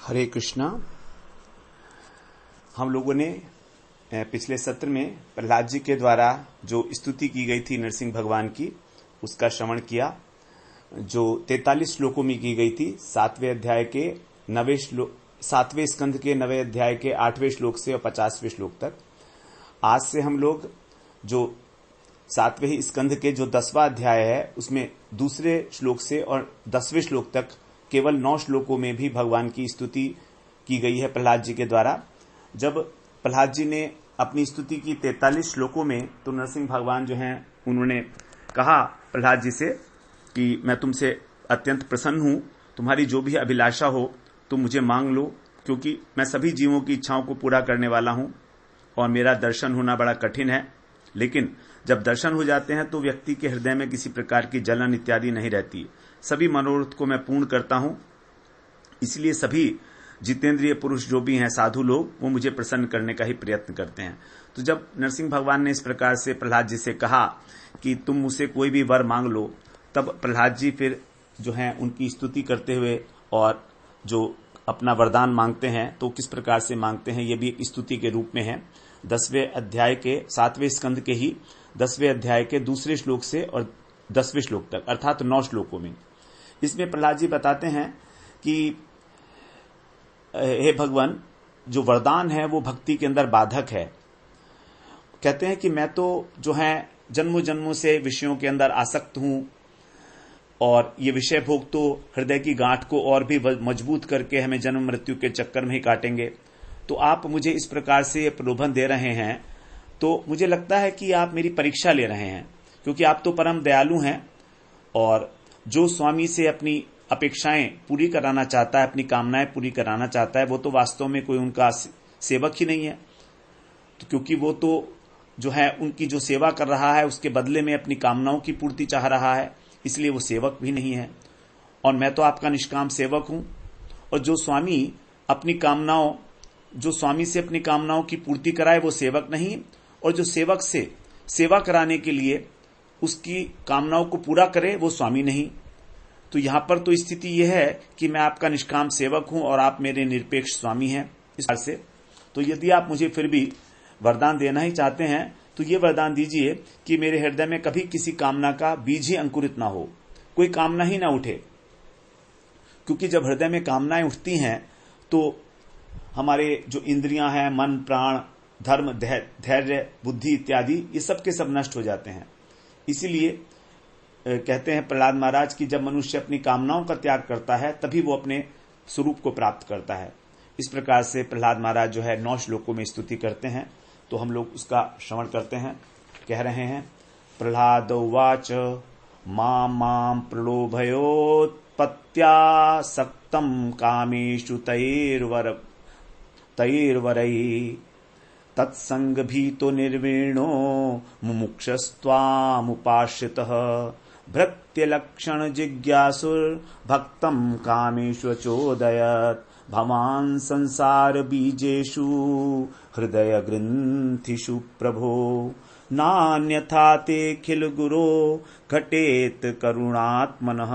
हरे कृष्णा। हम लोगों ने पिछले सत्र में प्रहलाद जी के द्वारा जो स्तुति की गई थी नरसिंह भगवान की, उसका श्रवण किया, जो 43 श्लोकों में की गई थी। 7वें अध्याय के 7वें स्कंध के 9वें अध्याय के 8वें श्लोक से और 50वें श्लोक तक। आज से हम लोग जो 7वें स्कंध के जो 10वां अध्याय है उसमें दूसरे श्लोक से और 10वें श्लोक तक केवल 9 श्लोकों में भी भगवान की स्तुति की गई है प्रहलाद जी के द्वारा। जब प्रहलाद जी ने अपनी स्तुति की 43 श्लोकों में, तो नरसिंह भगवान जो हैं उन्होंने कहा प्रहलाद जी से कि मैं तुमसे अत्यंत प्रसन्न हूं, तुम्हारी जो भी अभिलाषा हो तुम मुझे मांग लो, क्योंकि मैं सभी जीवों की इच्छाओं को पूरा करने वाला हूं और मेरा दर्शन होना बड़ा कठिन है। लेकिन जब दर्शन हो जाते हैं तो व्यक्ति के हृदय में किसी प्रकार की जलन इत्यादि नहीं रहती। सभी मनोरथ को मैं पूर्ण करता हूं, इसलिए सभी जितेंद्रिय पुरुष जो भी हैं, साधु लोग, वो मुझे प्रसन्न करने का ही प्रयत्न करते हैं। तो जब नरसिंह भगवान ने इस प्रकार से प्रहलाद जी से कहा कि तुम मुझसे कोई भी वर मांग लो, तब प्रहलाद जी फिर जो है उनकी स्तुति करते हुए और जो अपना वरदान मांगते हैं तो किस प्रकार से मांगते हैं, ये भी एक स्तुति के रूप में है। 10वें अध्याय के 7वें स्कंध के ही 10वें अध्याय के दूसरे श्लोक से और 10वें श्लोक तक, अर्थात 9 श्लोकों में। इसमें प्रहलाद जी बताते हैं कि हे भगवान, जो वरदान है वो भक्ति के अंदर बाधक है। कहते हैं कि मैं तो जो है जन्मों जन्मों से विषयों के अंदर आसक्त हूं और ये विषय भोग तो हृदय की गांठ को और भी मजबूत करके हमें जन्म मृत्यु के चक्कर में ही काटेंगे। तो आप मुझे इस प्रकार से ये प्रलोभन दे रहे हैं, तो मुझे लगता है कि आप मेरी परीक्षा ले रहे हैं, क्योंकि आप तो परम दयालु हैं और जो स्वामी से अपनी अपेक्षाएं पूरी कराना चाहता है, अपनी कामनाएं पूरी कराना चाहता है, वो तो वास्तव में कोई उनका सेवक ही नहीं है। तो क्योंकि वो तो जो है उनकी जो सेवा कर रहा है उसके बदले में अपनी कामनाओं की पूर्ति चाह रहा है, इसलिए वो सेवक भी नहीं है। और मैं तो आपका निष्काम सेवक हूं। और जो स्वामी से अपनी कामनाओं की पूर्ति कराए वो सेवक नहीं, और जो सेवक से सेवा कराने के लिए उसकी कामनाओं को पूरा करे वो स्वामी नहीं। तो यहां पर तो स्थिति यह है कि मैं आपका निष्काम सेवक हूं और आप मेरे निरपेक्ष स्वामी हैं। इस तरह से तो यदि आप मुझे फिर भी वरदान देना ही चाहते हैं तो ये वरदान दीजिए कि मेरे हृदय में कभी किसी कामना का बीज ही अंकुरित ना हो, कोई कामना ही ना उठे। क्योंकि जब हृदय में कामनाएं उठती हैं तो हमारे जो इंद्रियां हैं, मन, प्राण, धर्म, धैर्य, बुद्धि इत्यादि, ये सब के सब नष्ट हो जाते हैं। इसीलिए कहते हैं प्रहलाद महाराज कि जब मनुष्य अपनी कामनाओं का त्याग करता है तभी वो अपने स्वरूप को प्राप्त करता है। इस प्रकार से प्रहलाद महाराज जो है 9 श्लोकों में स्तुति करते हैं, तो हम लोग उसका श्रवण करते हैं। कह रहे हैं, प्रहलाद उवाच मां प्रलोभयोत्पत्त्यासक्तं कामेषु तैर्वरैः तत्संगभीतो निर्वीणो मुमुक्षस्त्वामुपाश्रितः भृत्यलक्षण जिज्ञासुर्भक्तं कामेषु चोदयत् भवान् संसार बीजेषु हृदय ग्रंथिषु प्रभो नान्यथा ते खिल गुरो घटेत करुणात्मनः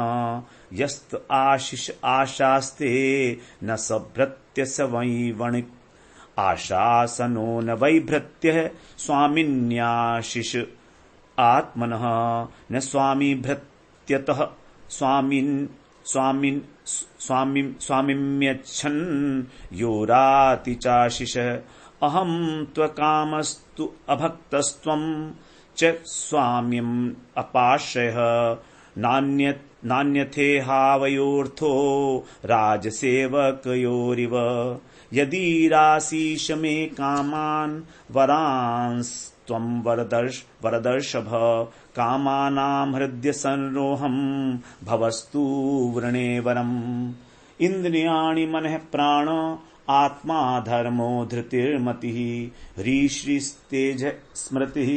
यस्त आशिष आशास्ते न सभृत्य स वै वणिक् आशासनो न वैभृत्य स्वामिन्याशिष आत्मनः न स्वामी भृत्यतः स्वामिम्यच्छन् योराति चाशिष अहं त्वकामस्तु अभक्तस्त्वं च स्वाम्यम् अपाश्रयः नान्यथेहावयोर्थो राजसेवकयोरिव यदि राशीष मे कामान् वरांस्त्वं वरदर्शभ कामानां हृदय संरोहं भवस्तु वृणे वरम् इंद्रियाणि मनः प्राण आत्मा धर्मो धृतिर्मतिः ह्रीश्रीस्तेज स्मृतिः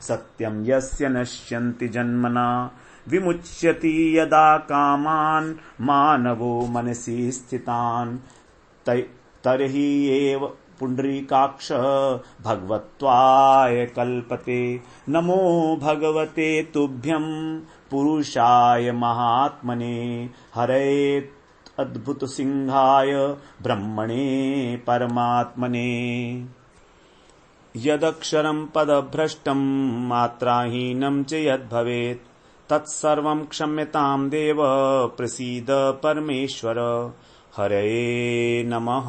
सत्यं यस्य नश्यन्ति जन्मना विमुच्यति यदा कामान् मानवो मनसि स्थितान् तर्हि एव पुंडरीकाक्ष भगवत्वाय कल्पते नमो भगवते तुभ्यं पुरुषाय महात्मने हरे अद्भुत सिंहाय ब्रह्मणे परमात्मने। यदक्षरं पदभ्रष्टं मात्राहीनं च यद्भवेत् तत्सर्वं क्षम्यतां देव प्रसीद परमेश्वर। हरये नमः।